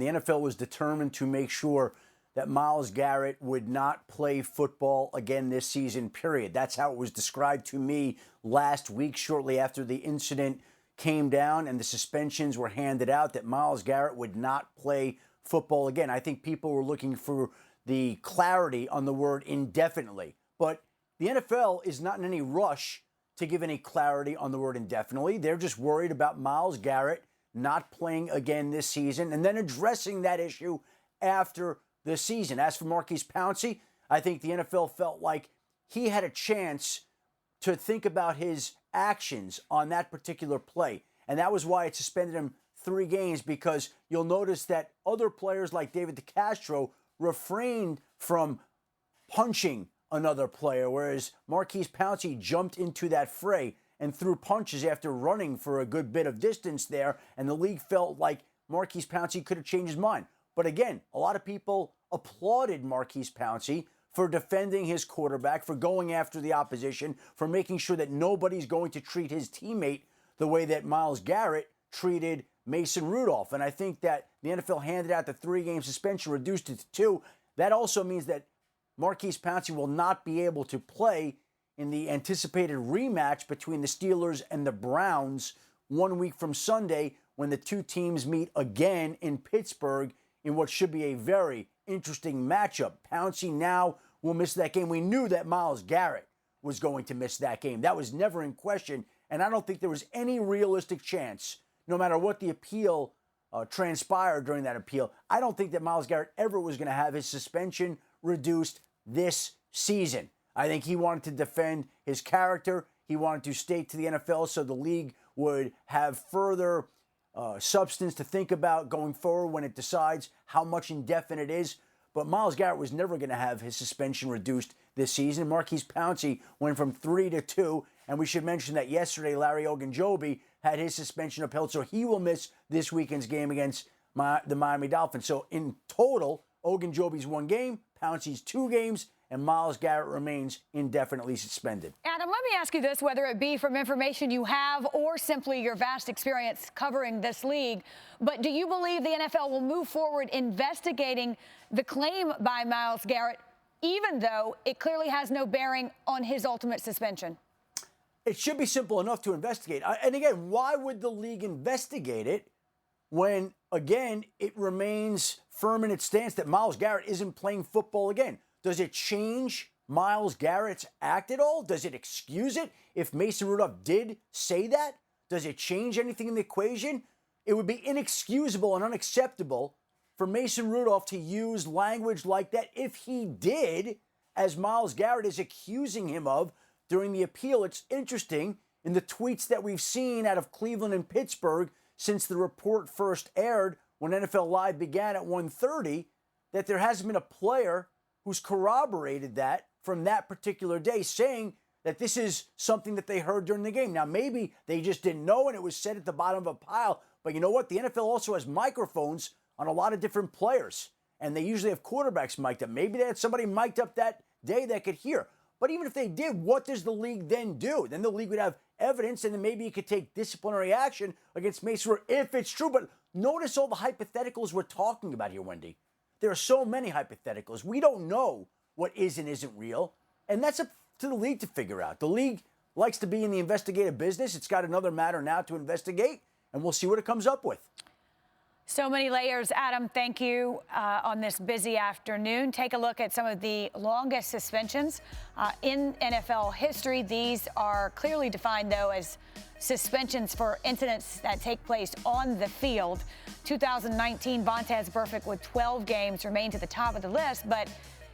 The NFL was determined to make sure that Myles Garrett would not play football again this season, period. That's how it was described to me last week, shortly after the incident came down and the suspensions were handed out, that Myles Garrett would not play football again. I think people were looking for the clarity on the word indefinitely. But the NFL is not in any rush to give any clarity on the word indefinitely. They're just worried about Myles Garrett not playing again this season and then addressing that issue after the season. As for Maurkice Pouncey, I think the NFL felt like he had a chance to think about his actions on that particular play. And that was why it suspended him 3 games, because you'll notice that other players like David DeCastro refrained from punching another player, whereas Maurkice Pouncey jumped into that fray and threw punches after running for a good bit of distance there, and the league felt like Maurkice Pouncey could have changed his mind. But again, a lot of people applauded Maurkice Pouncey for defending his quarterback, for going after the opposition, for making sure that nobody's going to treat his teammate the way that Myles Garrett treated Mason Rudolph. And I think that the NFL handed out the 3-game suspension, reduced it to 2. That also means that Maurkice Pouncey will not be able to play in the anticipated rematch between the Steelers and the Browns 1 week from Sunday, when the two teams meet again in Pittsburgh in what should be a very interesting matchup. Pouncey now will miss that game. We knew that Myles Garrett was going to miss that game. That was never in question, and I don't think there was any realistic chance, no matter what the appeal transpired during that appeal, I don't think that Myles Garrett ever was going to have his suspension reduced this season. I think he wanted to defend his character. He wanted to state to the NFL so the league would have further substance to think about going forward when it decides how much indefinite is. But Myles Garrett was never going to have his suspension reduced this season. Maurkice Pouncey went from 3 to 2. And we should mention that yesterday, Larry Ogunjobi had his suspension upheld, so he will miss this weekend's game against the Miami Dolphins. So in total, Ogunjobi's 1 game, Pouncey's 2 games, and Myles Garrett remains indefinitely suspended. Adam, let me ask you this, whether it be from information you have or simply your vast experience covering this league, but do you believe the NFL will move forward investigating the claim by Myles Garrett, even though it clearly has no bearing on his ultimate suspension? It should be simple enough to investigate. And again, why would the league investigate it when, again, it remains firm in its stance that Myles Garrett isn't playing football again? Does it change Myles Garrett's act at all? Does it excuse it if Mason Rudolph did say that? Does it change anything in the equation? It would be inexcusable and unacceptable for Mason Rudolph to use language like that if he did, as Myles Garrett is accusing him of during the appeal. It's interesting, in the tweets that we've seen out of Cleveland and Pittsburgh since the report first aired when NFL Live began at 1:30, that there hasn't been a player who's corroborated that from that particular day, saying that this is something that they heard during the game. Now, maybe they just didn't know and it was said at the bottom of a pile, but you know what? The NFL also has microphones on a lot of different players, and they usually have quarterbacks mic'd up. Maybe they had somebody mic'd up that day that could hear. But even if they did, what does the league then do? Then the league would have evidence, and then maybe you could take disciplinary action against Mason if it's true. But notice all the hypotheticals we're talking about here, Wendy. There are so many hypotheticals. We don't know what is and isn't real, and that's up to the league to figure out. The league likes to be in the investigative business. It's got another matter now to investigate, and we'll see what it comes up with. So many layers. Adam, thank you on this busy afternoon. Take a look at some of the longest suspensions in NFL history. These are clearly defined, though, as suspensions for incidents that take place on the field. 2019, Vontaze Burfict with 12 games remained at the top of the list, but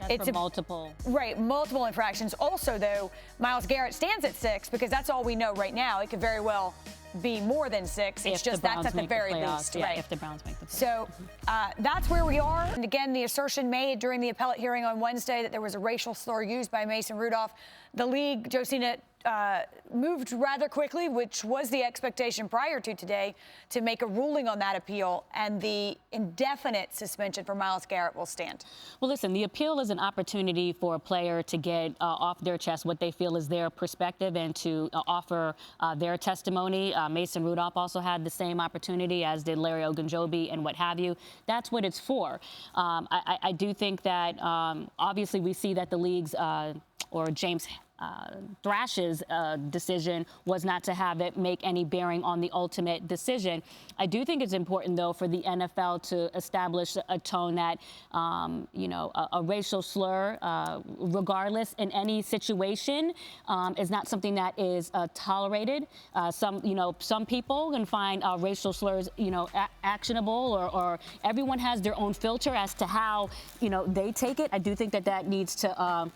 it's multiple. Right, multiple infractions. Also, though, Myles Garrett stands at 6 because that's all we know right now. It could very well be more than 6. It's just that's at the very least. Yeah, right. if the Browns make the playoffs. So that's where we are. And again, the assertion made during the appellate hearing on Wednesday that there was a racial slur used by Mason Rudolph. The league, Josina, moved rather quickly, which was the expectation prior to today, to make a ruling on that appeal, and the indefinite suspension for Myles Garrett will stand. Well, listen, the appeal is an opportunity for a player to get off their chest what they feel is their perspective and to offer their testimony. Mason Rudolph also had the same opportunity, as did Larry Ogunjobi and what have you. That's what it's for. I do think that obviously we see that the league's or James Thrash's decision was not to have it make any bearing on the ultimate decision. I do think it's important, though, for the NFL to establish a tone that, you know, a racial slur, regardless in any situation, is not something that is tolerated. Some people can find racial slurs, actionable, or everyone has their own filter as to how, they take it. I do think that that needs to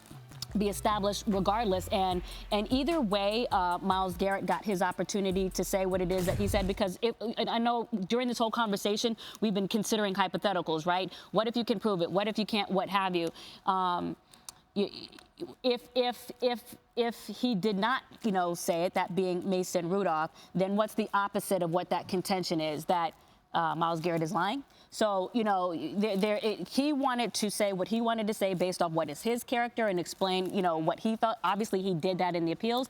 be established regardless, and either way, Myles Garrett got his opportunity to say what it is that he said, because I know during this whole conversation we've been considering hypotheticals, right? What if you can prove it? What if you can't? What have you? If he did not, say it, that being Mason Rudolph, then what's the opposite of what that contention is? That Myles Garrett is lying? So, he wanted to say what he wanted to say based off what is his character and explain, what he felt. Obviously, he did that in the appeals.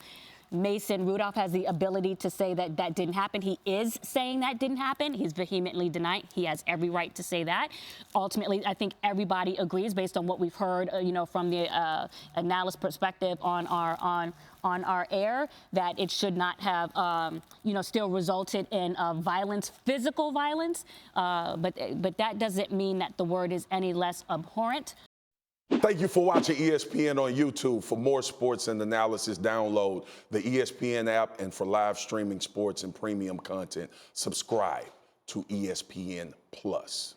Mason Rudolph has the ability to say that that didn't happen. He is saying that didn't happen. He's vehemently denying. He has every right to say that. Ultimately, I think everybody agrees, based on what we've heard, from the analyst perspective on our air, that it should not have, still resulted in violence, physical violence. But that doesn't mean that the word is any less abhorrent. Thank you for watching ESPN on YouTube. For more sports and analysis, download the ESPN app, and for live streaming sports and premium content, subscribe to ESPN Plus.